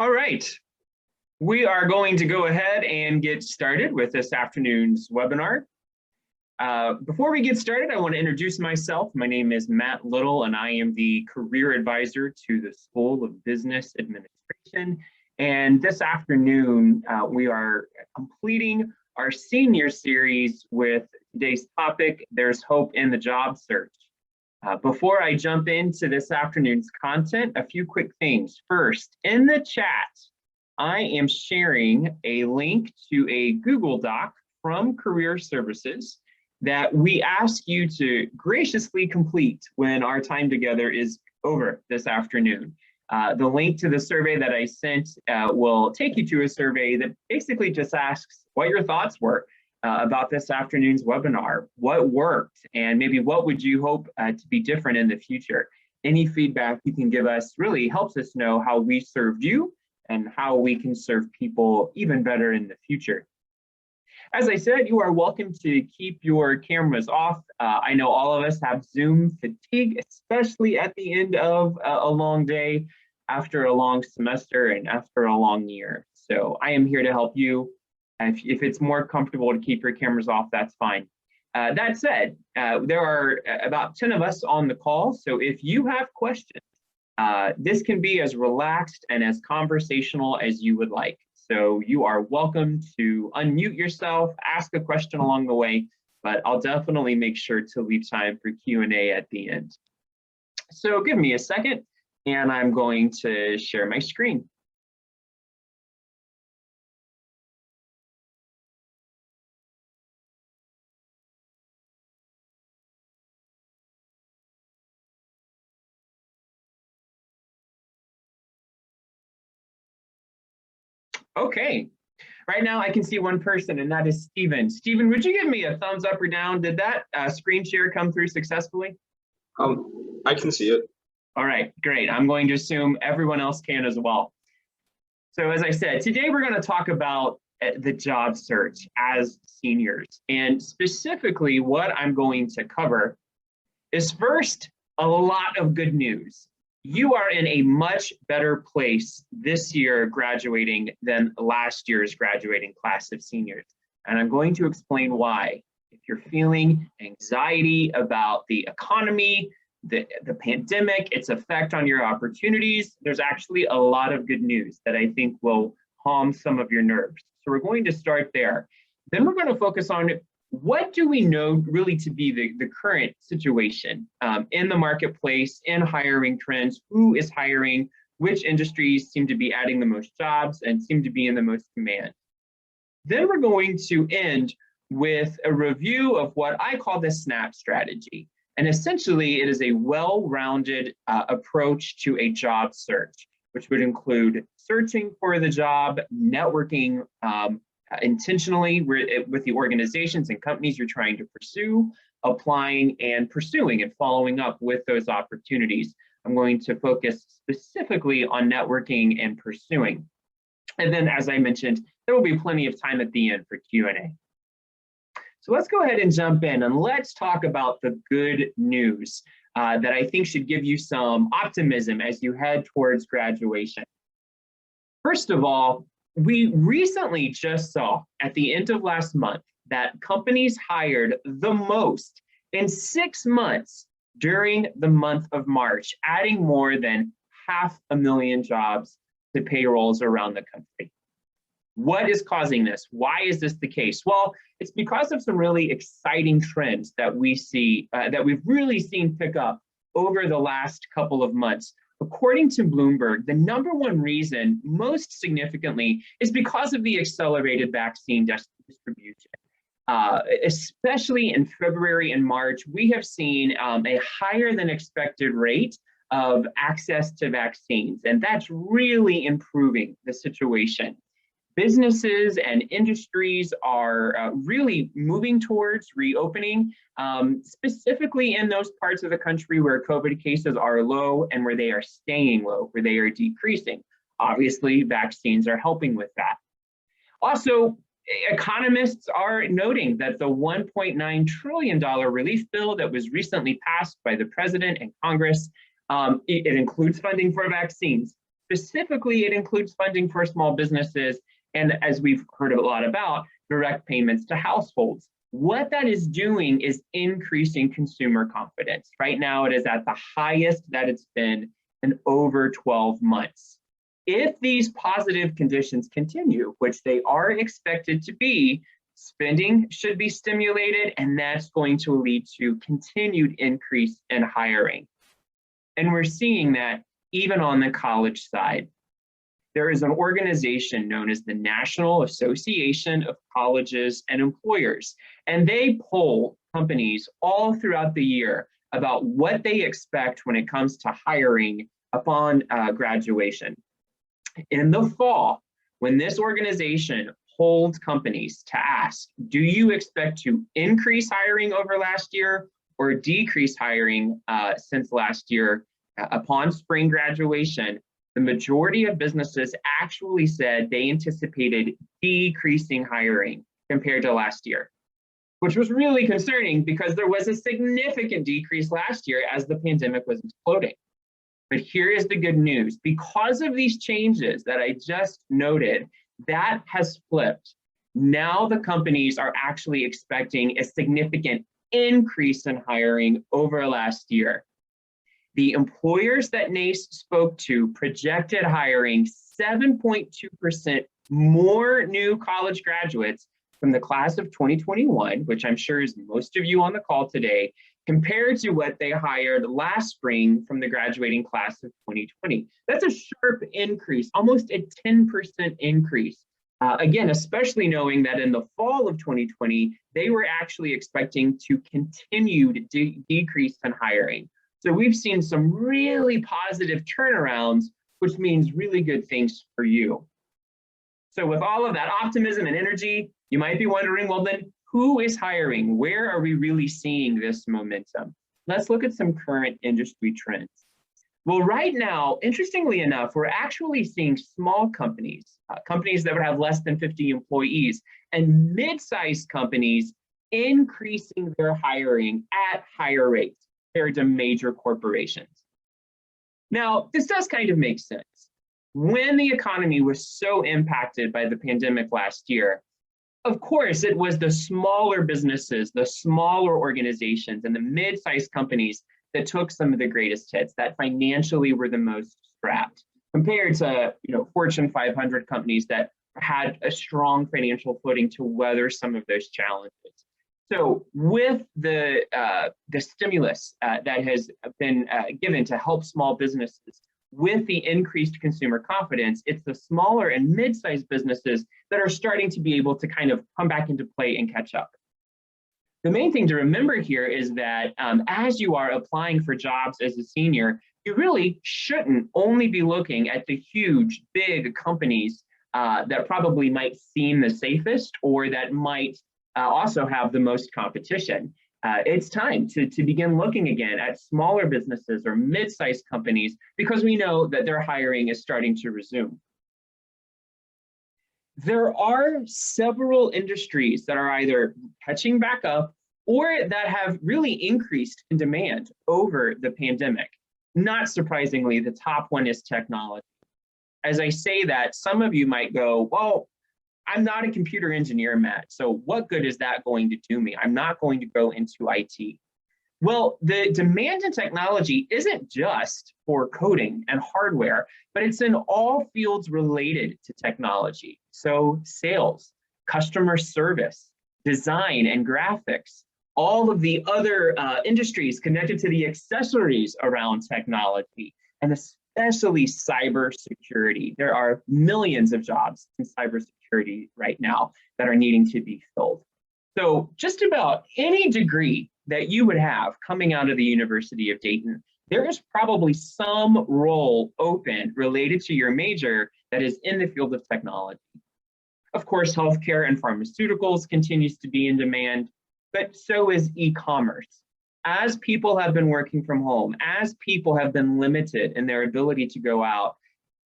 All right, we are going to go ahead and get started with this afternoon's webinar. Before we get started, I want to introduce myself. My name is Matt Little, and I am the career advisor to the School of Business Administration. And this afternoon, we are completing our senior series with today's topic, There's Hope in the Job Search. Before I jump into this afternoon's content, a few quick things. First, in the chat, I am sharing a link to a Google Doc from Career Services that we ask you to graciously complete when our time together is over this afternoon. The link to the survey that I sent will take you to a survey that basically just asks what your thoughts were about this afternoon's webinar, what worked, and maybe what would you hope to be different in the future. Any feedback you can give us really helps us know how we served you and how we can serve people even better in the future. As I said, you are welcome to keep your cameras off. I know all of us have Zoom fatigue, especially at the end of a long day, after a long semester, and after a long year. So I am here to help you. If it's more comfortable to keep your cameras off, that's fine. That said, there are about 10 of us on the call. So if you have questions, this can be as relaxed and as conversational as you would like. So you are welcome to unmute yourself, ask a question along the way, but I'll definitely make sure to leave time for Q&A at the end. So give me a second, and I'm going to share my screen. Okay, right now I can see one person, and that is Stephen. Stephen, would you give me a thumbs up or down? Did that screen share come through successfully? I can see it. All right, great. I'm going to assume everyone else can as well. So as I said, today we're going to talk about the job search as seniors. And specifically what I'm going to cover is first, a lot of good news. You are in a much better place this year graduating than last year's graduating class of seniors. And I'm going to explain why. If you're feeling anxiety about the economy, the pandemic, its effect on your opportunities, there's actually a lot of good news that I think will calm some of your nerves. So we're going to start there. Then we're going to focus on what do we know really to be the current situation in the marketplace, in hiring trends, who is hiring, which industries seem to be adding the most jobs and seem to be in the most demand. Then we're going to end with a review of what I call the SNAP strategy. And essentially, it is a well-rounded approach to a job search, which would include searching for the job, networking intentionally with the organizations and companies you're trying to pursue, applying and pursuing and following up with those opportunities. I'm going to focus specifically on networking and pursuing. And then, as I mentioned, there will be plenty of time at the end for Q&A. So let's go ahead and jump in and let's talk about the good news that I think should give you some optimism as you head towards graduation. First of all, we recently just saw at the end of last month that companies hired the most in 6 months during the month of March, adding more than 500,000 jobs to payrolls around the country. What is causing this? Why is this the case? Well, it's because of some really exciting trends that we see, that we've really seen pick up over the last couple of months. According to Bloomberg, the #1 reason, most significantly, is because of the accelerated vaccine distribution. Especially in February and March, we have seen a higher than expected rate of access to vaccines, and that's really improving the situation. Businesses and industries are really moving towards reopening, specifically in those parts of the country where COVID cases are low and where they are staying low, where they are decreasing. Obviously, vaccines are helping with that. Also, economists are noting that the $1.9 trillion relief bill that was recently passed by the president and Congress, it includes funding for vaccines. Specifically, it includes funding for small businesses, and as we've heard a lot about, direct payments to households. What that is doing is increasing consumer confidence. Right now, it is at the highest that it's been in over 12 months. If these positive conditions continue, which they are expected to be, spending should be stimulated, and that's going to lead to continued increase in hiring. And we're seeing that even on the college side. There is an organization known as the National Association of Colleges and Employers, and they poll companies all throughout the year about what they expect when it comes to hiring upon graduation. In the fall, when this organization polls companies to ask, do you expect to increase hiring over last year or decrease hiring since last year upon spring graduation, the majority of businesses actually said they anticipated decreasing hiring compared to last year, which was really concerning because there was a significant decrease last year as the pandemic was exploding. But here is the good news. Because of these changes that I just noted, that has flipped. Now the companies are actually expecting a significant increase in hiring over last year. The employers that NACE spoke to projected hiring 7.2% more new college graduates from the class of 2021, which I'm sure is most of you on the call today, compared to what they hired last spring from the graduating class of 2020. That's a sharp increase, almost a 10% increase. Again, especially knowing that in the fall of 2020, they were actually expecting to continue to decrease in hiring. So we've seen some really positive turnarounds, which means really good things for you. So with all of that optimism and energy, you might be wondering, well, then who is hiring? Where are we really seeing this momentum? Let's look at some current industry trends. Well, right now, interestingly enough, we're actually seeing small companies, companies that would have less than 50 employees, and mid-sized companies increasing their hiring at higher rates compared to major corporations. Now, this does kind of make sense. When the economy was so impacted by the pandemic last year, of course, it was the smaller businesses, the smaller organizations, and the mid-sized companies that took some of the greatest hits, that financially were the most strapped, compared to Fortune 500 companies that had a strong financial footing to weather some of those challenges. So with the stimulus that has been given to help small businesses, with the increased consumer confidence, it's the smaller and mid-sized businesses that are starting to be able to kind of come back into play and catch up. The main thing to remember here is that as you are applying for jobs as a senior, you really shouldn't only be looking at the huge, big companies that probably might seem the safest or that might also have the most competition. It's time to begin looking again at smaller businesses or mid-sized companies because we know that their hiring is starting to resume. There are several industries that are either catching back up or that have really increased in demand over the pandemic. Not surprisingly, the top one is technology. As I say that, some of you might go, well, I'm not a computer engineer, Matt, so what good is that going to do me? I'm not going to go into IT. Well, the demand in technology isn't just for coding and hardware, but it's in all fields related to technology. So sales, customer service, design and graphics, all of the other industries connected to the accessories around technology, and especially cybersecurity. There are millions of jobs in cybersecurity right now that are needing to be filled. So just about any degree that you would have coming out of the University of Dayton, there is probably some role open related to your major that is in the field of technology. Of course, healthcare and pharmaceuticals continues to be in demand, but so is e-commerce. As people have been working from home, as people have been limited in their ability to go out,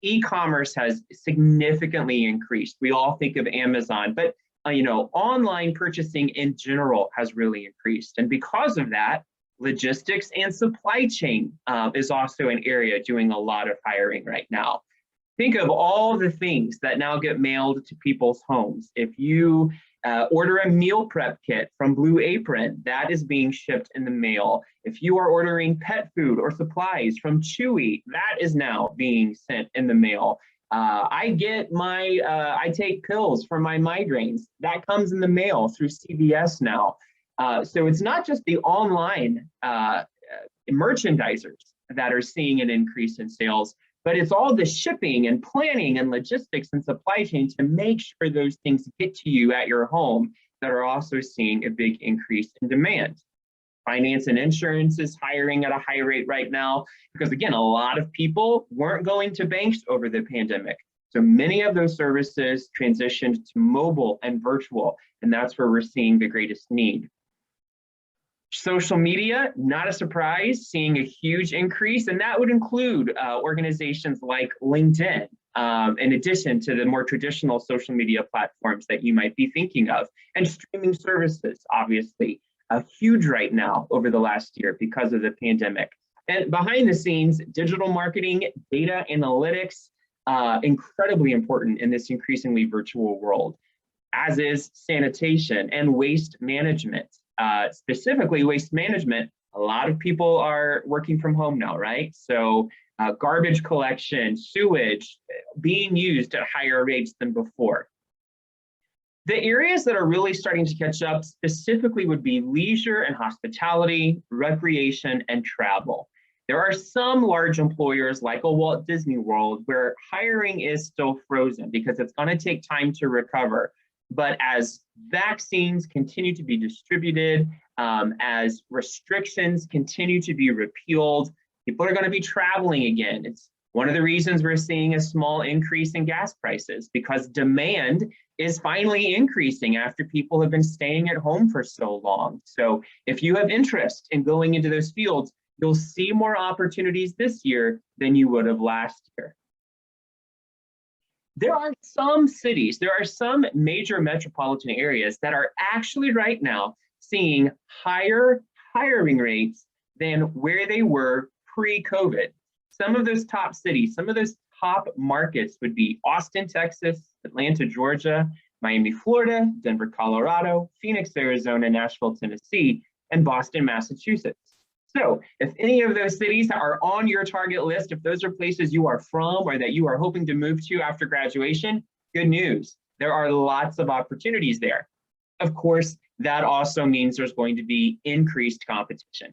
e-commerce has significantly increased. We all think of Amazon, but online purchasing in general has really increased. And because of that, logistics and supply chain is also an area doing a lot of hiring right now. Think of all the things that now get mailed to people's homes. If you order a meal prep kit from Blue Apron, that is being shipped in the mail. If you are ordering pet food or supplies from Chewy, that is now being sent in the mail. I take pills for my migraines. That comes in the mail through CVS now. So it's not just the online merchandisers that are seeing an increase in sales, but it's all the shipping and planning and logistics and supply chain to make sure those things get to you at your home that are also seeing a big increase in demand. Finance and insurance is hiring at a high rate right now because, again, a lot of people weren't going to banks over the pandemic. So many of those services transitioned to mobile and virtual, and that's where we're seeing the greatest need. Social media, not a surprise, seeing a huge increase, and that would include organizations like LinkedIn, in addition to the more traditional social media platforms that you might be thinking of, and streaming services, obviously, huge right now over the last year because of the pandemic. And behind the scenes, digital marketing, data analytics, incredibly important in this increasingly virtual world, as is sanitation and waste management. Specifically waste management, a lot of people are working from home now, right? So garbage collection, sewage being used at higher rates than before. The areas that are really starting to catch up specifically would be leisure and hospitality, recreation, and travel. There are some large employers like a Walt Disney World where hiring is still frozen because it's going to take time to recover. But as vaccines continue to be distributed, as restrictions continue to be repealed, people are going to be traveling again. It's one of the reasons we're seeing a small increase in gas prices because demand is finally increasing after people have been staying at home for so long. So if you have interest in going into those fields, you'll see more opportunities this year than you would have last year. There are some cities, there are some major metropolitan areas that are actually right now seeing higher hiring rates than where they were pre-COVID. Some of those top cities, some of those top markets would be Austin, Texas, Atlanta, Georgia, Miami, Florida, Denver, Colorado, Phoenix, Arizona, Nashville, Tennessee, and Boston, Massachusetts. So if any of those cities are on your target list, if those are places you are from or that you are hoping to move to after graduation, good news. There are lots of opportunities there. Of course, that also means there's going to be increased competition.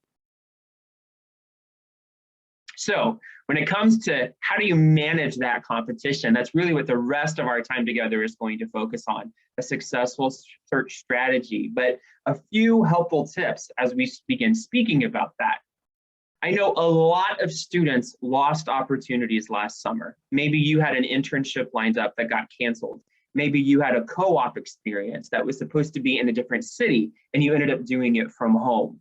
So when it comes to how do you manage that competition, that's really what the rest of our time together is going to focus on, a successful search strategy. But a few helpful tips as we begin speaking about that. I know a lot of students lost opportunities last summer. Maybe you had an internship lined up that got canceled. Maybe you had a co-op experience that was supposed to be in a different city and you ended up doing it from home.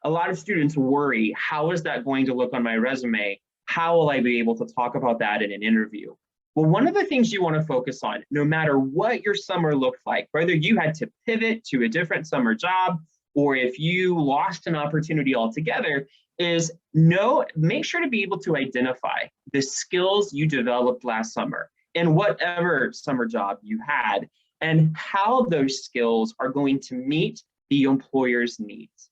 A lot of students worry, how is that going to look on my resume? How will I be able to talk about that in an interview? Well, one of the things you want to focus on, no matter what your summer looked like, whether you had to pivot to a different summer job, or if you lost an opportunity altogether, is make sure to be able to identify the skills you developed last summer in whatever summer job you had, and how those skills are going to meet the employer's needs.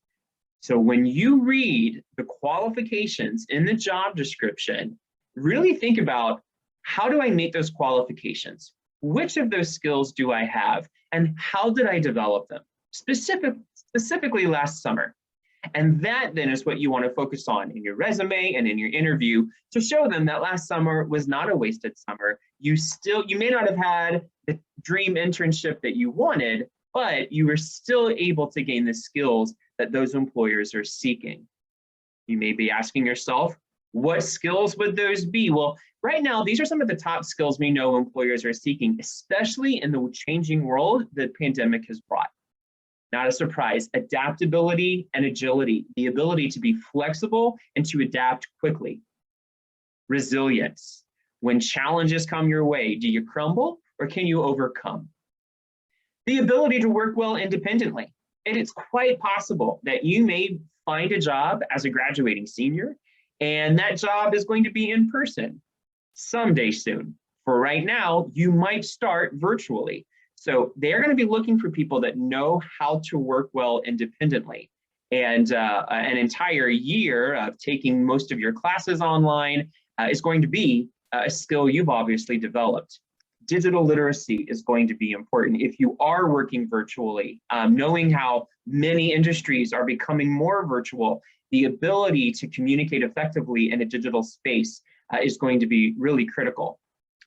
So when you read the qualifications in the job description, really think about, how do I meet those qualifications? Which of those skills do I have? And how did I develop them? Specifically last summer. And that then is what you want to focus on in your resume and in your interview to show them that last summer was not a wasted summer. You may not have had the dream internship that you wanted, but you were still able to gain the skills that those employers are seeking. You may be asking yourself, what skills would those be? Well, right now, these are some of the top skills we know employers are seeking, especially in the changing world the pandemic has brought. Not a surprise, adaptability and agility, the ability to be flexible and to adapt quickly. Resilience, when challenges come your way, do you crumble or can you overcome? The ability to work well independently. And it's quite possible that you may find a job as a graduating senior, and that job is going to be in person. someday soon. For right now, you might start virtually. So they're going to be looking for people that know how to work well independently. And an entire year of taking most of your classes online is going to be a skill you've obviously developed. Digital literacy is going to be important if you are working virtually. Knowing how many industries are becoming more virtual, the ability to communicate effectively in a digital space is going to be really critical.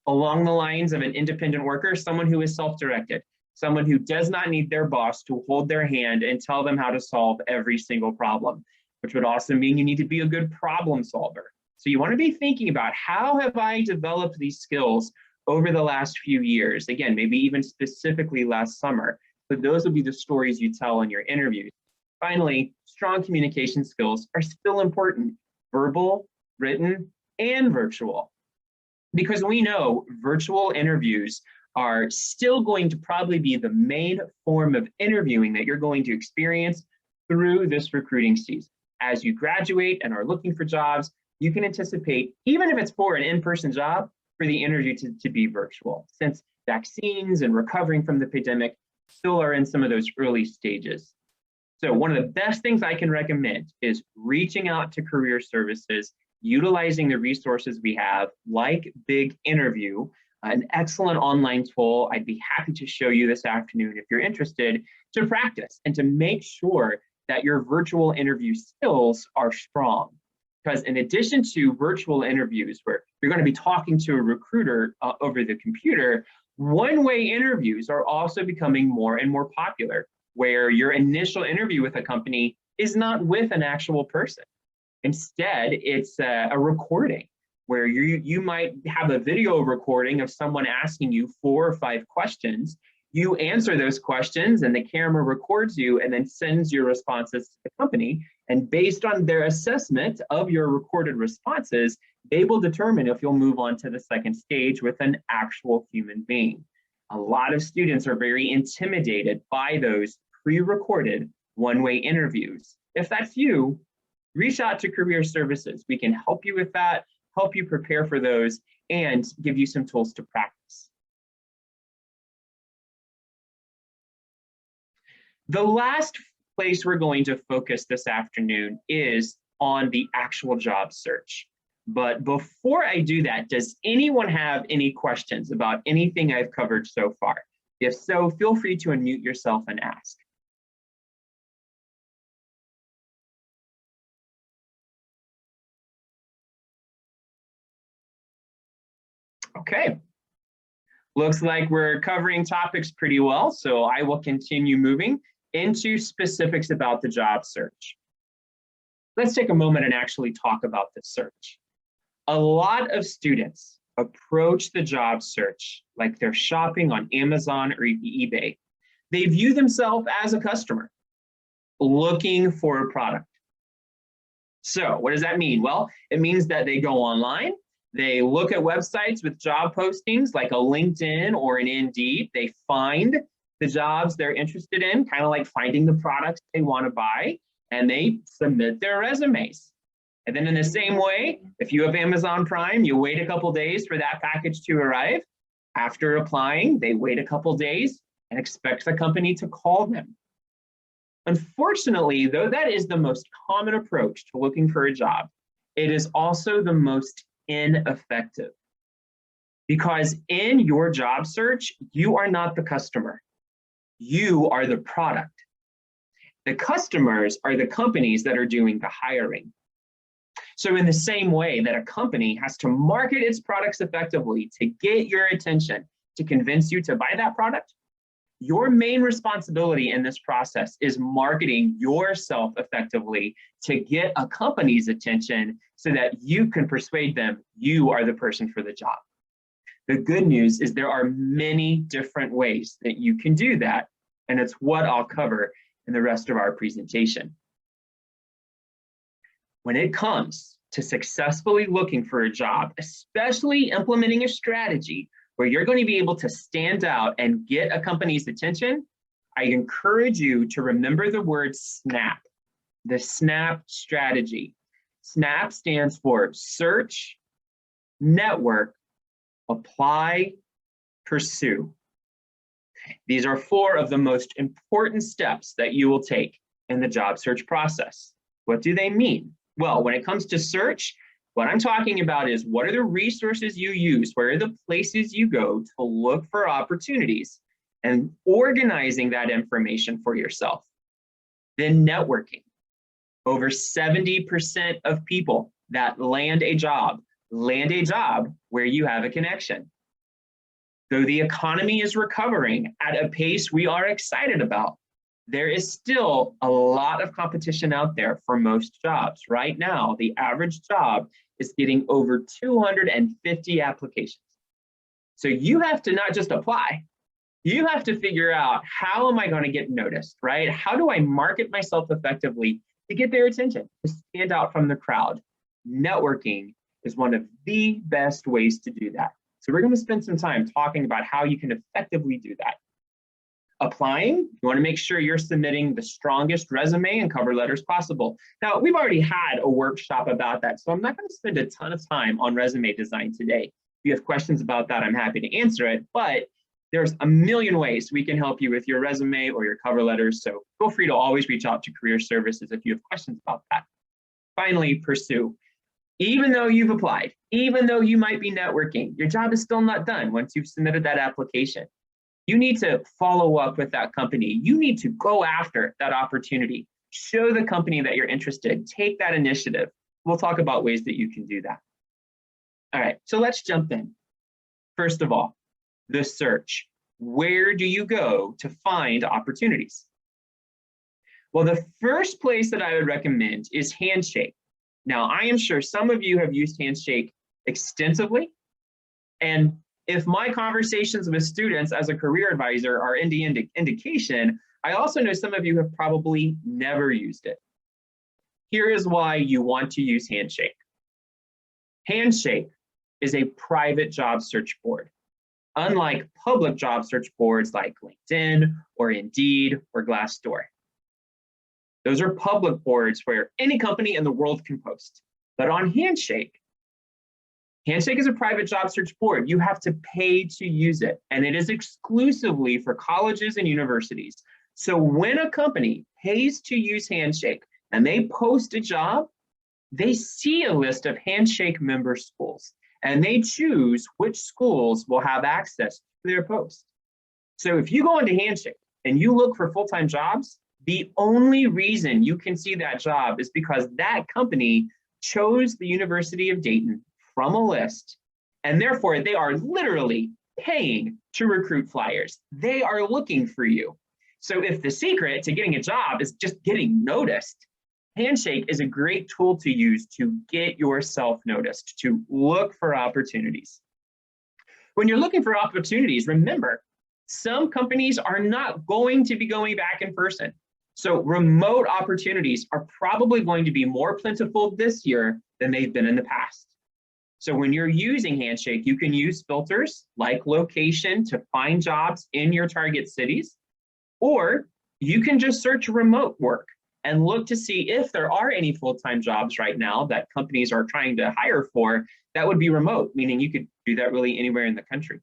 Along the lines of an independent worker, someone who is self-directed, someone who does not need their boss to hold their hand and tell them how to solve every single problem, which would also mean you need to be a good problem solver. So you want to be thinking about, how have I developed these skills over the last few years? Again, maybe even specifically last summer, but those will be the stories you tell in your interviews. Finally, strong communication skills are still important, verbal, written, and virtual. Because we know virtual interviews are still going to probably be the main form of interviewing that you're going to experience through this recruiting season. As you graduate and are looking for jobs, you can anticipate, even if it's for an in-person job, for the interview to be virtual, since vaccines and recovering from the pandemic still are in some of those early stages. So one of the best things I can recommend is reaching out to career services, utilizing the resources we have, like Big Interview, an excellent online tool I'd be happy to show you this afternoon if you're interested, to practice and to make sure that your virtual interview skills are strong. Because in addition to virtual interviews where you're going to be talking to a recruiter over the computer, one-way interviews are also becoming more and more popular, where your initial interview with a company is not with an actual person. Instead, it's a recording where you might have a video recording of someone asking you 4 or 5 questions. You answer those questions and the camera records you and then sends your responses to the company. And based on their assessment of your recorded responses, they will determine if you'll move on to the second stage with an actual human being. A lot of students are very intimidated by those pre-recorded one-way interviews. If that's you, reach out to career services. We can help you with that, help you prepare for those, and give you some tools to practice. The last place we're going to focus this afternoon is on the actual job search. But before I do that, does anyone have any questions about anything I've covered so far? If so, feel free to unmute yourself and ask. Okay. Looks like we're covering topics pretty well, so I will continue moving into specifics about the job search. Let's take a moment and actually talk about the search. A lot of students approach the job search like they're shopping on Amazon or eBay. They view themselves as a customer looking for a product. So what does that mean? Well, it means that they go online, they look at websites with job postings like a LinkedIn or an Indeed. They find the jobs they're interested in, kind of like finding the products they want to buy, and they submit their resumes. And then in the same way, if you have Amazon Prime, you wait a couple days for that package to arrive. After applying, they wait a couple days and expect the company to call them. Unfortunately, though that is the most common approach to looking for a job, it is also the most ineffective. Because in your job search, you are not the customer. You are the product. The customers are the companies that are doing the hiring. So in the same way that a company has to market its products effectively to get your attention, to convince you to buy that product, your main responsibility in this process is marketing yourself effectively to get a company's attention so that you can persuade them you are the person for the job. The good news is there are many different ways that you can do that, and it's what I'll cover in the rest of our presentation. When it comes to successfully looking for a job, especially implementing a strategy where you're going to be able to stand out and get a company's attention, I encourage you to remember the word SNAP, the SNAP strategy. SNAP stands for search, network, apply, pursue. These are 4 of the most important steps that you will take in the job search process. What do they mean? Well, when it comes to search, what I'm talking about is what are the resources you use, where are the places you go to look for opportunities, and organizing that information for yourself. Then networking. Over 70% of people that land a job where you have a connection. Though the economy is recovering at a pace we are excited about, there is still a lot of competition out there for most jobs. Right now, the average job is getting over 250 applications. So you have to not just apply, you have to figure out, how am I going to get noticed, right? How do I market myself effectively to get their attention, to stand out from the crowd? Networking is one of the best ways to do that. So we're going to spend some time talking about how you can effectively do that. Applying, you want to make sure you're submitting the strongest resume and cover letters possible. Now, we've already had a workshop about that, so I'm not going to spend a ton of time on resume design today. If you have questions about that, I'm happy to answer it, but there's a million ways we can help you with your resume or your cover letters, so feel free to always reach out to Career Services if you have questions about that. Finally, pursue. Even though you've applied, even though you might be networking, your job is still not done once you've submitted that application. You need to follow up with that company. You need to go after that opportunity. Show the company that you're interested. Take that initiative. We'll talk about ways that you can do that. All right, so let's jump in. First of all, the search. Where do you go to find opportunities? Well, the first place that I would recommend is Handshake. Now, I am sure some of you have used Handshake extensively, and if my conversations with students as a career advisor are any indication, I also know some of you have probably never used it. Here is why you want to use Handshake. Handshake is a private job search board, unlike public job search boards like LinkedIn or Indeed or Glassdoor. Those are public boards where any company in the world can post. But on Handshake, Handshake is a private job search board. You have to pay to use it, and it is exclusively for colleges and universities. So when a company pays to use Handshake and they post a job, they see a list of Handshake member schools, and they choose which schools will have access to their post. So if you go into Handshake and you look for full-time jobs, the only reason you can see that job is because that company chose the University of Dayton from a list, and therefore they are literally paying to recruit flyers. They are looking for you. So if the secret to getting a job is just getting noticed, Handshake is a great tool to use to get yourself noticed, to look for opportunities. When you're looking for opportunities, remember, some companies are not going to be going back in person. So remote opportunities are probably going to be more plentiful this year than they've been in the past. So when you're using Handshake, you can use filters like location to find jobs in your target cities, or you can just search remote work and look to see if there are any full-time jobs right now that companies are trying to hire for that would be remote, meaning you could do that really anywhere in the country.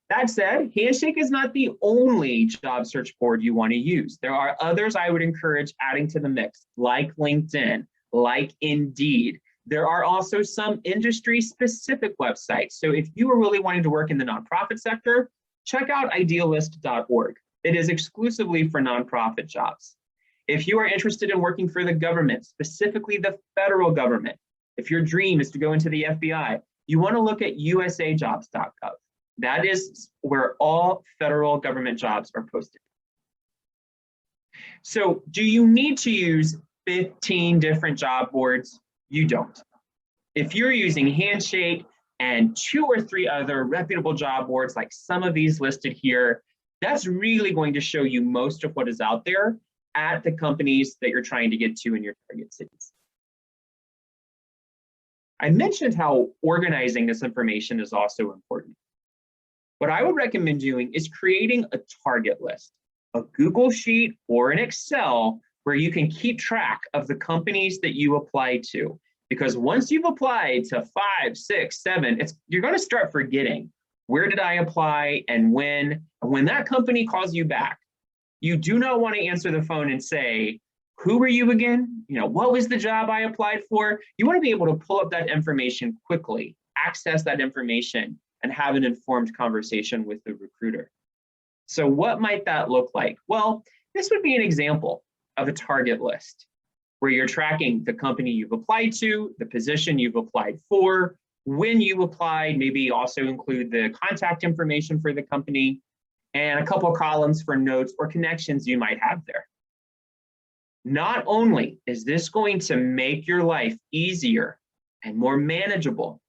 That said, Handshake is not the only job search board you want to use. There are others I would encourage adding to the mix, like LinkedIn, like Indeed. There are also some industry-specific websites. So if you are really wanting to work in the nonprofit sector, check out idealist.org. It is exclusively for nonprofit jobs. If you are interested in working for the government, specifically the federal government, if your dream is to go into the FBI, you want to look at usajobs.gov. That is where all federal government jobs are posted. So do you need to use 15 different job boards? You don't. If you're using Handshake and 2 or 3 other reputable job boards like some of these listed here, that's really going to show you most of what is out there at the companies that you're trying to get to in your target cities. I mentioned how organizing this information is also important. What I would recommend doing is creating a target list, a Google Sheet or an Excel where you can keep track of the companies that you apply to. Because once you've applied to 5, 6, 7, you're going to start forgetting, where did I apply and when? When that company calls you back, you do not want to answer the phone and say, who were you again? What was the job I applied for? You want to be able to pull up that information quickly, access that information, and have an informed conversation with the recruiter. So what might that look like? Well, this would be an example of a target list where you're tracking the company you've applied to, the position you've applied for, when you applied, maybe also include the contact information for the company, and a couple columns for notes or connections you might have there. Not only is this going to make your life easier and more manageable,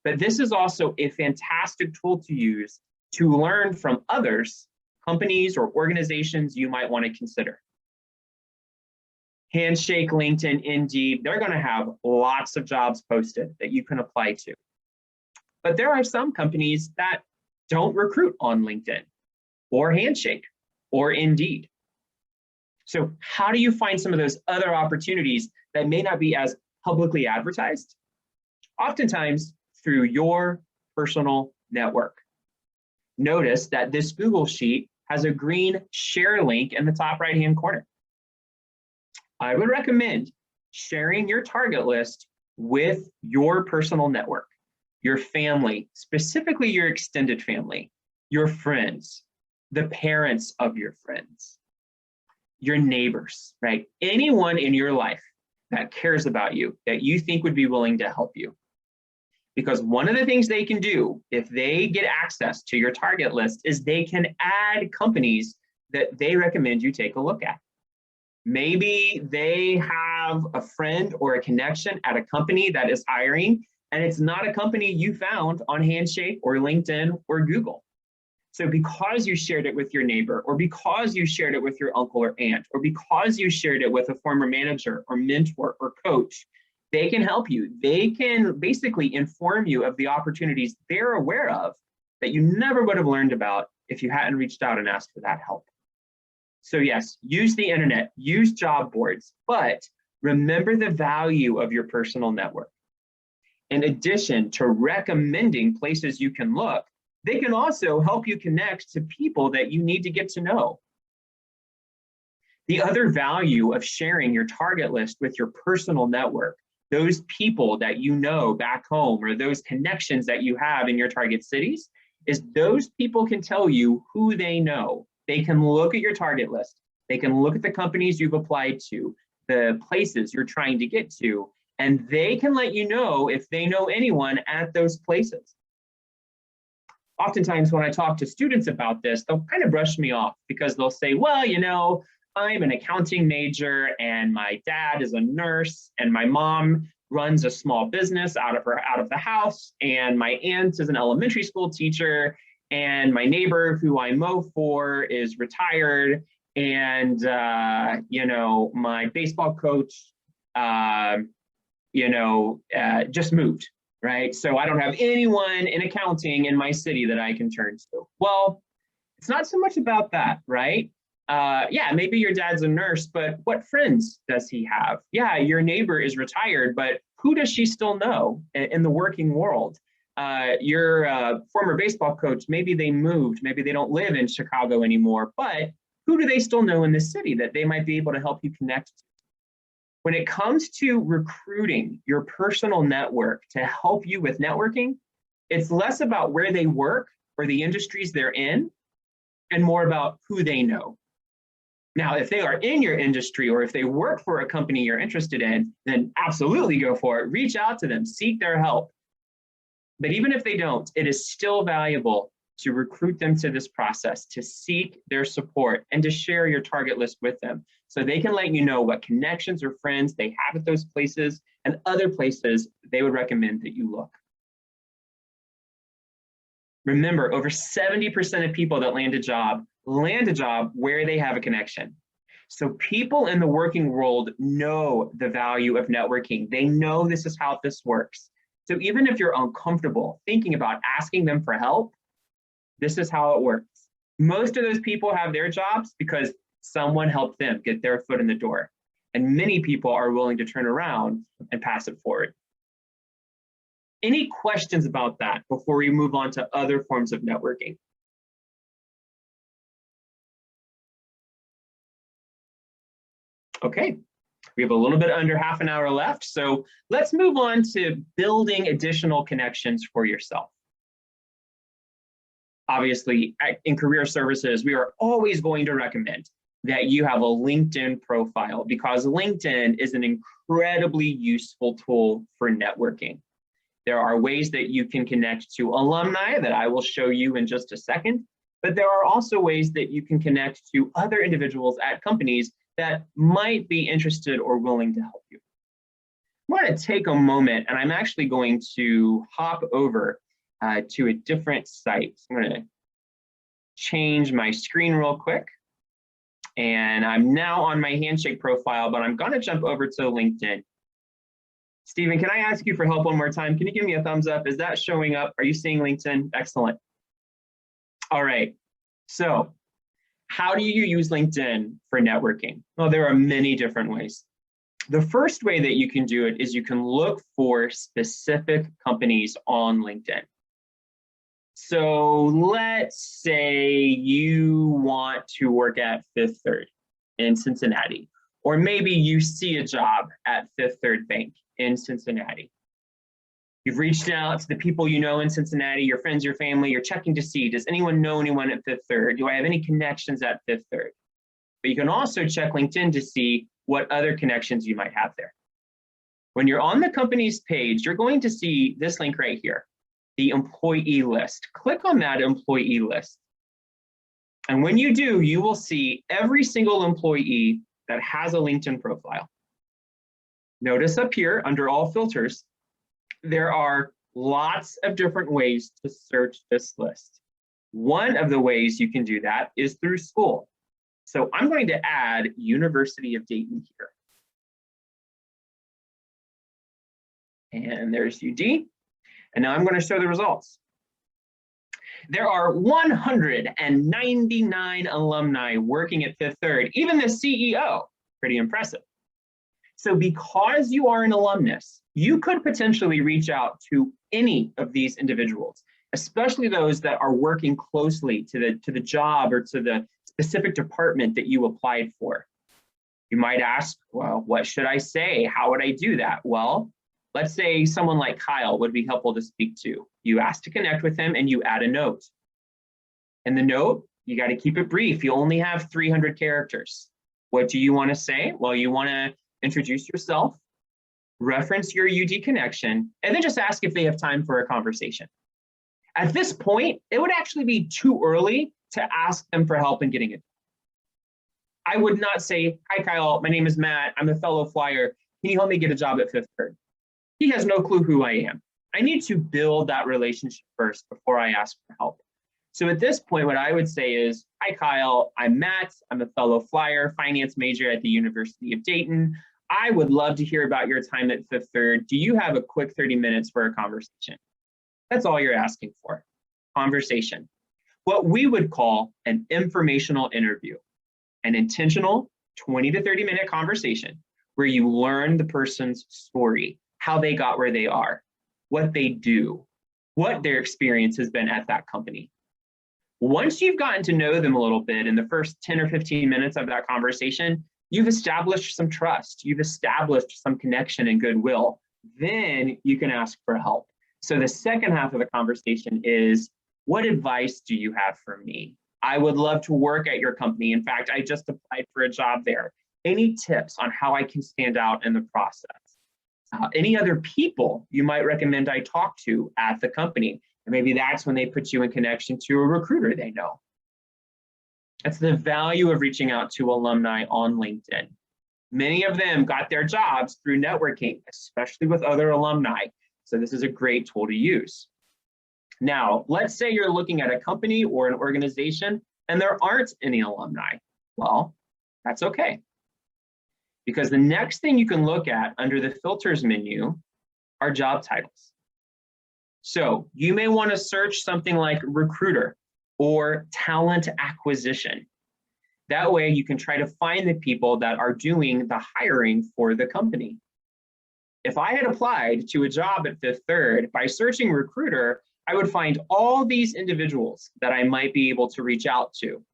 but this is also a fantastic tool to use to learn from others, companies or organizations you might want to consider. Handshake, LinkedIn, Indeed, they're going to have lots of jobs posted that you can apply to. But there are some companies that don't recruit on LinkedIn or Handshake or Indeed. So how do you find some of those other opportunities that may not be as publicly advertised? Oftentimes through your personal network. Notice that this Google Sheet has a green share link in the top right-hand corner. I would recommend sharing your target list with your personal network, your family, specifically your extended family, your friends, the parents of your friends, your neighbors, right? Anyone in your life that cares about you, that you think would be willing to help you. Because one of the things they can do if they get access to your target list is they can add companies that they recommend you take a look at. Maybe they have a friend or a connection at a company that is hiring, and it's not a company you found on Handshake or LinkedIn or Google. So because you shared it with your neighbor, or because you shared it with your uncle or aunt, or because you shared it with a former manager or mentor or coach, they can help you. They can basically inform you of the opportunities they're aware of that you never would have learned about if you hadn't reached out and asked for that help. So yes, use the internet, use job boards, but remember the value of your personal network. In addition to recommending places you can look, they can also help you connect to people that you need to get to know. The other value of sharing your target list with your personal network, those people that you know back home or those connections that you have in your target cities, is those people can tell you who they know. They can look at your target list. They can look at the companies you've applied to, the places you're trying to get to, and they can let you know if they know anyone at those places. Oftentimes when I talk to students about this, they'll kind of brush me off because they'll say, well, I'm an accounting major and my dad is a nurse and my mom runs a small business out of the house, and my aunt is an elementary school teacher, and my neighbor who I mow for is retired, and my baseball coach just moved, right? So I don't have anyone in accounting in my city that I can turn to. Well, it's not so much about that, right? Yeah, maybe your dad's a nurse, but what friends does he have? Yeah, your neighbor is retired, but who does she still know in the working world? Your former baseball coach, maybe they moved, maybe they don't live in Chicago anymore, but who do they still know in the city that they might be able to help you connect to? When it comes to recruiting your personal network to help you with networking, it's less about where they work or the industries they're in, and more about who they know. Now, if they are in your industry or if they work for a company you're interested in, then absolutely go for it. Reach out to them, seek their help. But even if they don't, it is still valuable to recruit them to this process, to seek their support, and to share your target list with them so they can let you know what connections or friends they have at those places and other places they would recommend that you look. Remember, over 70% of people that land a job where they have a connection. So people in the working world know the value of networking. They know this is how this works. So even if you're uncomfortable thinking about asking them for help, this is how it works. Most of those people have their jobs because someone helped them get their foot in the door. and many people are willing to turn around and pass it forward. Any questions about that before we move on to other forms of networking? Okay, we have a little bit under half an hour left, so let's move on to building additional connections for yourself. Obviously, in career services, we are always going to recommend that you have a LinkedIn profile because LinkedIn is an incredibly useful tool for networking. There are ways that you can connect to alumni that I will show you in just a second, but there are also ways that you can connect to other individuals at companies that might be interested or willing to help you. I'm going to take a moment and I'm actually going to hop over to a different site. So I'm going to change my screen real quick. And I'm now on my Handshake profile, but I'm going to jump over to LinkedIn. Stephen, can I ask you for help one more time? Can you give me a thumbs up? Is that showing up? Are you seeing LinkedIn? Excellent. All right. So how do you use LinkedIn for networking? Well, there are many different ways. The first way that you can do it is you can look for specific companies on LinkedIn. So let's say you want to work at Fifth Third in Cincinnati, or maybe you see a job at Fifth Third Bank in Cincinnati. You've reached out to the people you know in Cincinnati, your friends, your family, you're checking to see, does anyone know anyone at Fifth Third? Do I have any connections at Fifth Third? But you can also check LinkedIn to see what other connections you might have there. When you're on the company's page, you're going to see this link right here, the employee list. Click on that employee list. And when you do, you will see every single employee that has a LinkedIn profile. Notice up here under all filters, there are lots of different ways to search this list. One of the ways you can do that is through school. So I'm going to add University of Dayton here. And there's UD. And now I'm going to show the results. There are 199 alumni working at Fifth Third, even the CEO, pretty impressive. So because you are an alumnus, you could potentially reach out to any of these individuals, especially those that are working closely to the job or to the specific department that you applied for. You might ask, well, what should I say? How would I do that? Well, let's say someone like Kyle would be helpful to speak to. You ask to connect with him and you add a note. And the note, you got to keep it brief. You only have 300 characters. What do you want to say? Well, you want to introduce yourself, reference your UD connection, and then just ask if they have time for a conversation. At this point, it would actually be too early to ask them for help in getting it. I would not say, hi, Kyle, my name is Matt. I'm a fellow flyer. Can you help me get a job at Fifth Third? He has no clue who I am. I need to build that relationship first before I ask for help. So at this point, what I would say is, hi, Kyle, I'm Matt. I'm a fellow flyer, finance major at the University of Dayton. I would love to hear about your time at Fifth Third. Do you have a quick 30 minutes for a conversation? That's all you're asking for, conversation. What we would call an informational interview, an intentional 20 to 30 minute conversation where you learn the person's story, how they got where they are, what they do, what their experience has been at that company. Once you've gotten to know them a little bit in the first 10 or 15 minutes of that conversation, you've established some trust, you've established some connection and goodwill. Then you can ask for help. So the second half of the conversation is, what advice do you have for me? I would love to work at your company. In fact, I just applied for a job there. Any tips on how I can stand out in the process? Any other people you might recommend I talk to at the company? And maybe that's when they put you in connection to a recruiter they know. That's the value of reaching out to alumni on LinkedIn. Many of them got their jobs through networking, especially with other alumni. So this is a great tool to use. Now, let's say you're looking at a company or an organization and there aren't any alumni. Well, that's okay. Because the next thing you can look at under the filters menu are job titles. So you may want to search something like recruiter or talent acquisition. That way you can try to find the people that are doing the hiring for the company. If I had applied to a job at Fifth Third by searching recruiter, I would find all these individuals that I might be able to reach out to.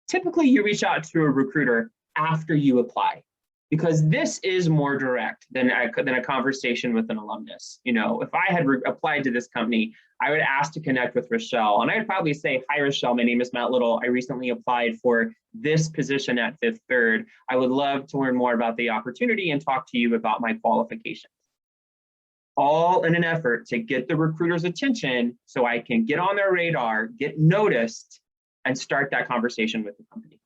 Typically, you reach out to a recruiter after you apply, because this is more direct than a conversation with an alumnus. You know, if I had applied to this company, I would ask to connect with Rochelle, and I'd probably say, "Hi, Rochelle. My name is Matt Little. I recently applied for this position at Fifth Third. I would love to learn more about the opportunity and talk to you about my qualifications." All in an effort to get the recruiter's attention so I can get on their radar, get noticed, and start that conversation with the company.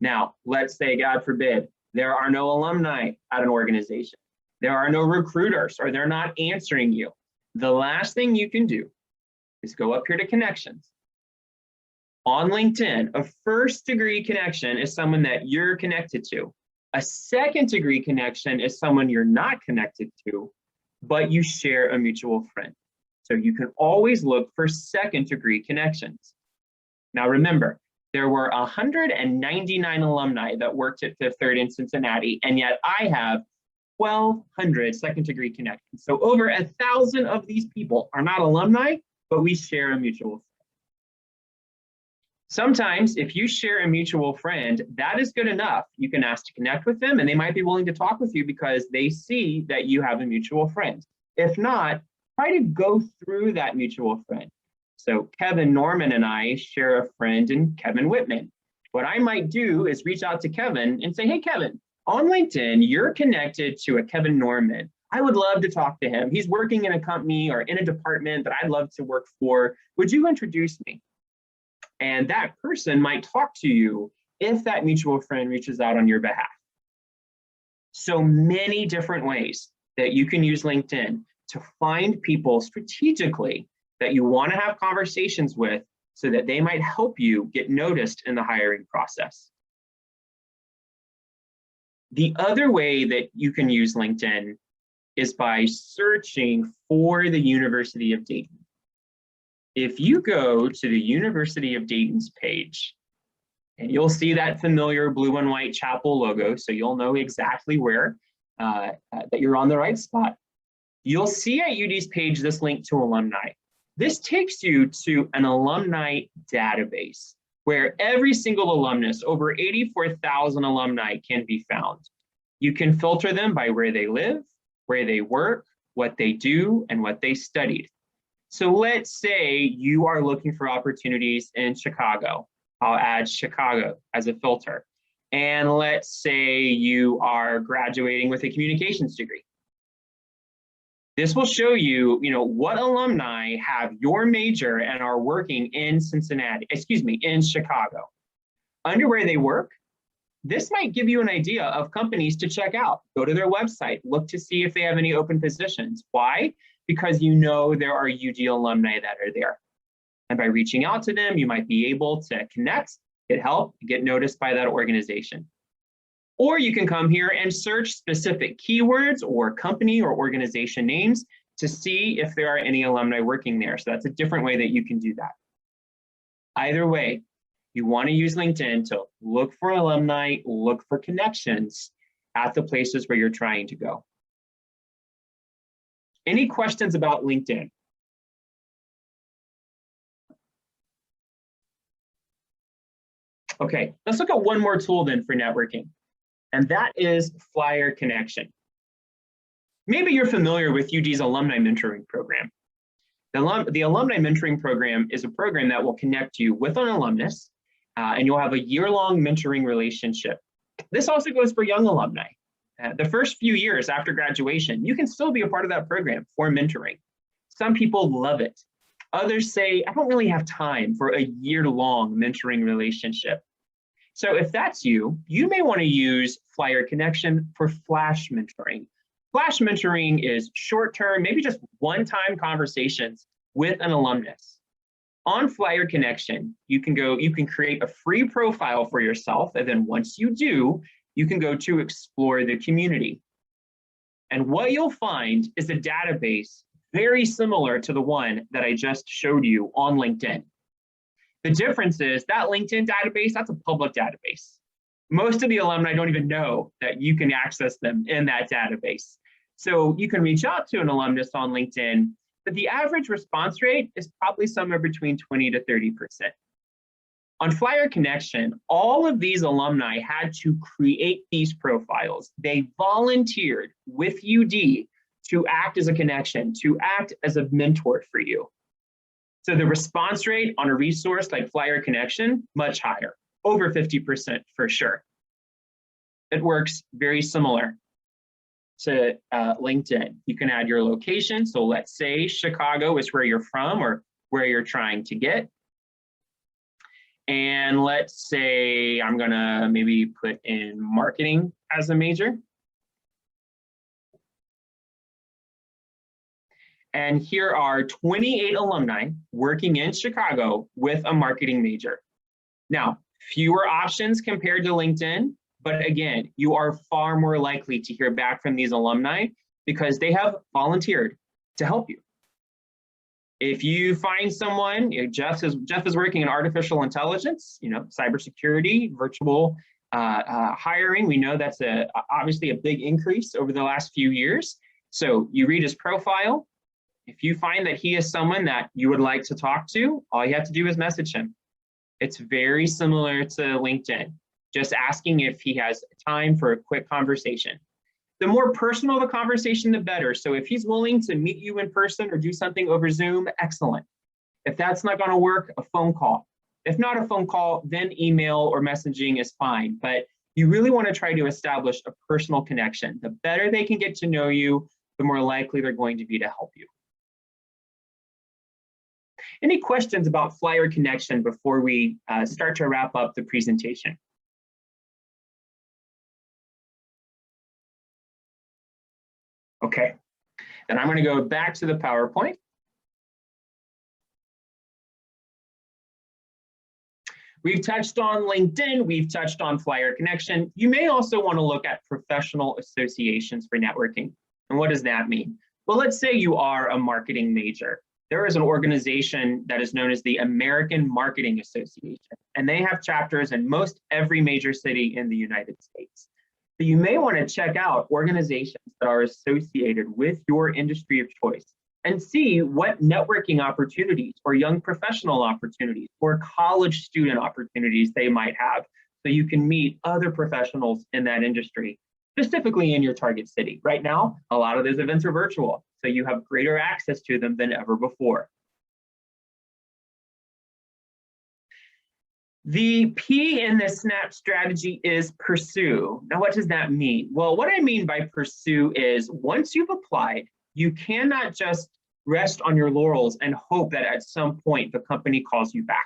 Now, let's say, God forbid, there are no alumni at an organization. There are no recruiters, or they're not answering you. The last thing you can do is go up here to connections. On LinkedIn, a first-degree connection is someone that you're connected to. A second-degree connection is someone you're not connected to, but you share a mutual friend. So you can always look for second-degree connections. Now remember, there were 199 alumni that worked at Fifth Third in Cincinnati, and yet I have 1,200 second-degree connections. So over 1,000 of these people are not alumni, but we share a mutual friend. Sometimes if you share a mutual friend, that is good enough. You can ask to connect with them, and they might be willing to talk with you because they see that you have a mutual friend. If not, try to go through that mutual friend. So Kevin Norman and I share a friend in Kevin Whitman. What I might do is reach out to Kevin and say, "Hey, Kevin, on LinkedIn, you're connected to a Kevin Norman. I would love to talk to him. He's working in a company or in a department that I'd love to work for. Would you introduce me?" And that person might talk to you if that mutual friend reaches out on your behalf. So many different ways that you can use LinkedIn to find people strategically that you want to have conversations with so that they might help you get noticed in the hiring process. The other way that you can use LinkedIn is by searching for the University of Dayton. If you go to the University of Dayton's page, and you'll see that familiar blue and white chapel logo, so you'll know exactly where that you're on the right spot. You'll see at UD's page this link to alumni. This takes you to an alumni database where every single alumnus, over 84,000 alumni, can be found. You can filter them by where they live, where they work, what they do, and what they studied. So let's say you are looking for opportunities in Chicago. I'll add Chicago as a filter. And let's say you are graduating with a communications degree. This will show you, what alumni have your major and are working in in Chicago. Under where they work, this might give you an idea of companies to check out. Go to their website, look to see if they have any open positions. Why? Because there are UD alumni that are there. And by reaching out to them, you might be able to connect, get help, get noticed by that organization. Or you can come here and search specific keywords or company or organization names to see if there are any alumni working there. So that's a different way that you can do that. Either way, you want to use LinkedIn to look for alumni, look for connections at the places where you're trying to go. Any questions about LinkedIn? Okay, let's look at one more tool then for networking, and that is Flyer Connection. Maybe you're familiar with UD's Alumni Mentoring program. The Alumni Mentoring program is a program that will connect you with an alumnus, and you'll have a year-long mentoring relationship. This also goes for young alumni. The first few years after graduation, you can still be a part of that program for mentoring. Some people love it. Others say, "I don't really have time for a year-long mentoring relationship." So if that's you, you may want to use Flyer Connection for flash mentoring. Flash mentoring is short-term, maybe just one-time conversations with an alumnus. On Flyer Connection, you can create a free profile for yourself, and then once you do, you can go to explore the community. And what you'll find is a database very similar to the one that I just showed you on LinkedIn. The difference is that LinkedIn database, that's a public database. Most of the alumni don't even know that you can access them in that database. So you can reach out to an alumnus on LinkedIn, but the average response rate is probably somewhere between 20 to 30%. On Flyer Connection, all of these alumni had to create these profiles. They volunteered with UD to act as a connection, to act as a mentor for you. So the response rate on a resource like Flyer Connection, much higher, over 50% for sure. It works very similar to LinkedIn. You can add your location. So let's say Chicago is where you're from or where you're trying to get. And let's say I'm gonna maybe put in marketing as a major. And here are 28 alumni working in Chicago with a marketing major. Now, fewer options compared to LinkedIn, but again, you are far more likely to hear back from these alumni because they have volunteered to help you. If you find someone, Jeff is working in artificial intelligence, cybersecurity, virtual hiring. We know that's obviously a big increase over the last few years. So you read his profile. If you find that he is someone that you would like to talk to, all you have to do is message him. It's very similar to LinkedIn, just asking if he has time for a quick conversation. The more personal the conversation, the better. So if he's willing to meet you in person or do something over Zoom, excellent. If that's not going to work, a phone call. If not a phone call, then email or messaging is fine. But you really want to try to establish a personal connection. The better they can get to know you, the more likely they're going to be to help you. Any questions about Flyer Connection before we start to wrap up the presentation? Okay, then I'm going to go back to the PowerPoint. We've touched on LinkedIn, we've touched on Flyer Connection. You may also want to look at professional associations for networking. And what does that mean? Well, let's say you are a marketing major. There is an organization that is known as the American Marketing Association, and they have chapters in most every major city in the United States. So you may want to check out organizations that are associated with your industry of choice and see what networking opportunities or young professional opportunities or college student opportunities they might have so you can meet other professionals in that industry, specifically in your target city. Right now, a lot of those events are virtual, so you have greater access to them than ever before. The P in this SNAP strategy is pursue. Now, what does that mean? Well, what I mean by pursue is once you've applied, you cannot just rest on your laurels and hope that at some point the company calls you back.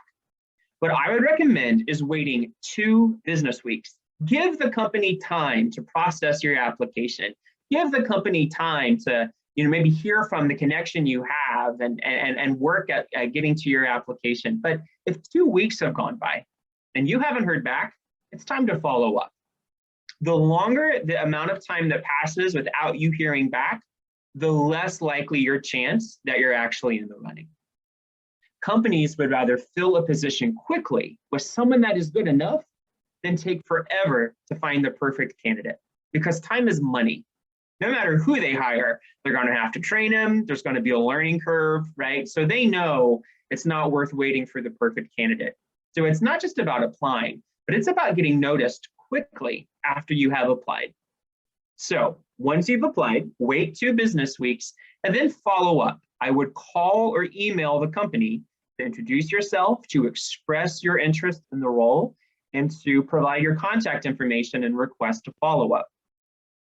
What I would recommend is waiting 2 business weeks. Give the company time to process your application. Give the company time to maybe hear from the connection you have and work at getting to your application. But if 2 weeks have gone by and you haven't heard back, it's time to follow up. The longer the amount of time that passes without you hearing back, the less likely your chance that you're actually in the running. Companies would rather fill a position quickly with someone that is good enough than take forever to find the perfect candidate, because time is money. No matter who they hire, they're going to have to train them. There's going to be a learning curve, right? So they know it's not worth waiting for the perfect candidate. So it's not just about applying, but it's about getting noticed quickly after you have applied. So once you've applied, wait 2 business weeks and then follow up. I would call or email the company to introduce yourself, to express your interest in the role, and to provide your contact information and request to follow up.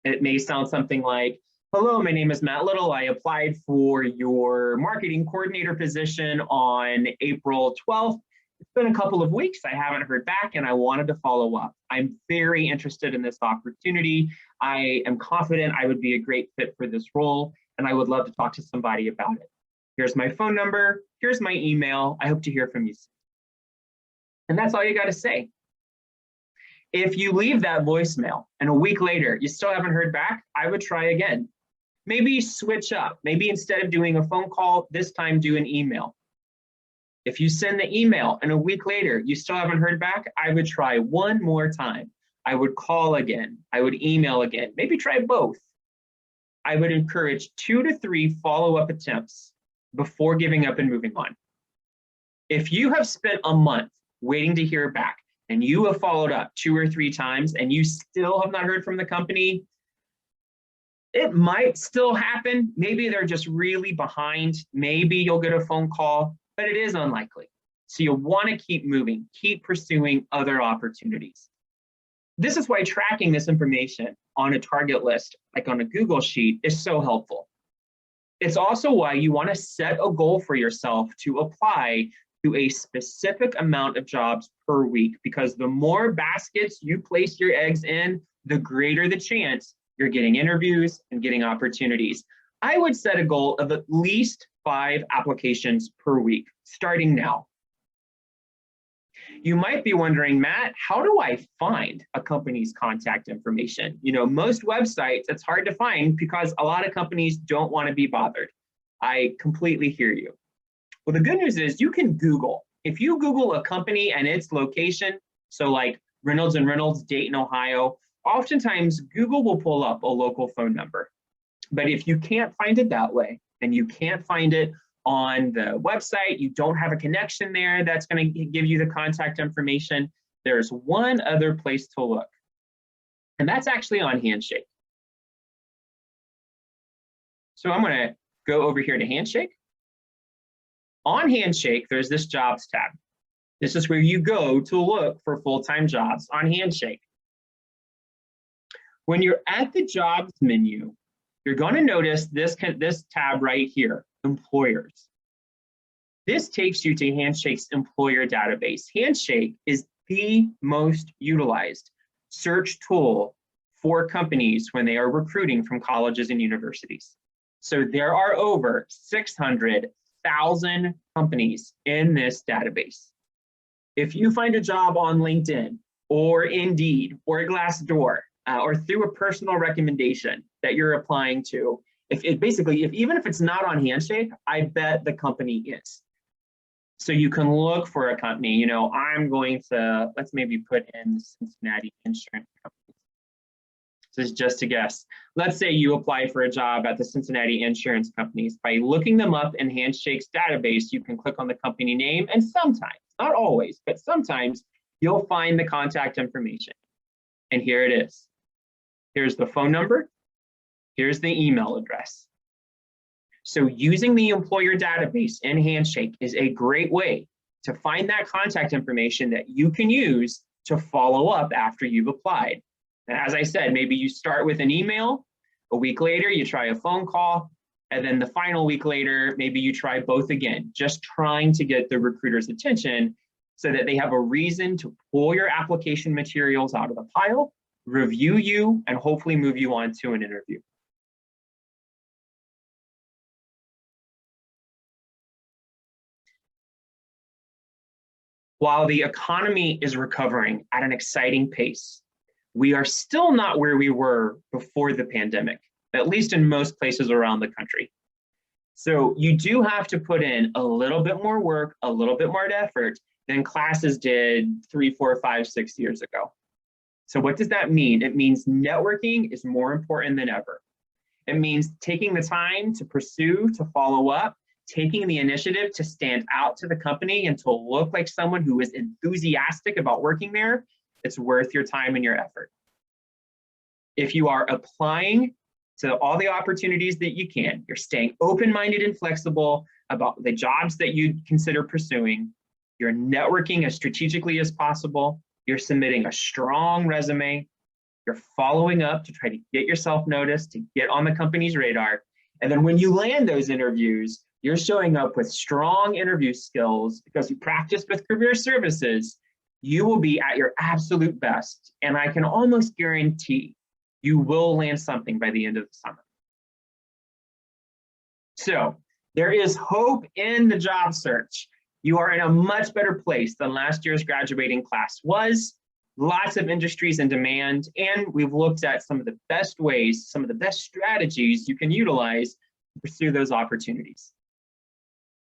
It may sound something like, hello, my name is Matt Little. I applied for your marketing coordinator position on April 12th. It's been a couple of weeks. I haven't heard back and I wanted to follow up. I'm very interested in this opportunity. I am confident I would be a great fit for this role and I would love to talk to somebody about it. Here's my phone number. Here's my email. I hope to hear from you soon. And that's all you got to say. If you leave that voicemail and a week later, you still haven't heard back, I would try again. Maybe switch up. Maybe instead of doing a phone call, this time do an email. If you send the email and a week later you still haven't heard back, I would try one more time. I would call again. I would email again. Maybe try both. I would encourage 2 to 3 follow-up attempts before giving up and moving on. If you have spent a month waiting to hear back and you have followed up 2 or 3 times and you still have not heard from the company, it might still happen. Maybe they're just really behind. Maybe you'll get a phone call, but it is unlikely. So you'll want to keep moving, keep pursuing other opportunities. This is why tracking this information on a target list, like on a Google sheet, is so helpful. It's also why you want to set a goal for yourself to apply to a specific amount of jobs per week, because the more baskets you place your eggs in, the greater the chance you're getting interviews and getting opportunities. I would set a goal of at least 5 applications per week, starting now. You might be wondering, Matt, how do I find a company's contact information? You know, most websites, it's hard to find because a lot of companies don't want to be bothered. I completely hear you. Well, the good news is you can Google. If you Google a company and its location, so like Reynolds and Reynolds, Dayton, Ohio, oftentimes Google will pull up a local phone number. But if you can't find it that way, and you can't find it on the website, you don't have a connection there that's going to give you the contact information, there's one other place to look. And that's actually on Handshake. So I'm going to go over here to Handshake. On Handshake, there's this jobs tab. This is where you go to look for full-time jobs on Handshake. When you're at the jobs menu, you're going to notice this tab right here, employers. This takes you to Handshake's employer database. Handshake is the most utilized search tool for companies when they are recruiting from colleges and universities. So there are over 600,000 companies in this database. If you find a job on LinkedIn or Indeed or Glassdoor or through a personal recommendation that you're applying to, even if it's not on Handshake, I bet the company is. So you can look for a company. You know, I'm going to, let's maybe put in Cincinnati Insurance Company. This is just a guess. Let's say you apply for a job at the Cincinnati Insurance Companies. By looking them up in Handshake's database, you can click on the company name, and sometimes, not always, but sometimes you'll find the contact information. And here it is. Here's the phone number. Here's the email address. So using the employer database in Handshake is a great way to find that contact information that you can use to follow up after you've applied. And as I said, maybe you start with an email, a week later you try a phone call, and then the final week later, maybe you try both again, just trying to get the recruiter's attention so that they have a reason to pull your application materials out of the pile, review you, and hopefully move you on to an interview. While the economy is recovering at an exciting pace, we are still not where we were before the pandemic, at least in most places around the country. So you do have to put in a little bit more work, a little bit more effort than classes did 3, 4, 5, 6 years ago. So what does that mean? It means networking is more important than ever. It means taking the time to pursue, to follow up, taking the initiative to stand out to the company and to look like someone who is enthusiastic about working there. It's worth your time and your effort. If you are applying to all the opportunities that you can, you're staying open-minded and flexible about the jobs that you consider pursuing, you're networking as strategically as possible, you're submitting a strong resume, you're following up to try to get yourself noticed, to get on the company's radar, and then when you land those interviews, you're showing up with strong interview skills because you practiced with career services, you will be at your absolute best. And I can almost guarantee you will land something by the end of the summer. So there is hope in the job search. You are in a much better place than last year's graduating class was. Lots of industries in demand, and we've looked at some of the best ways, some of the best strategies you can utilize to pursue those opportunities.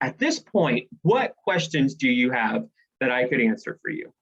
At this point, what questions do you have that I could answer for you?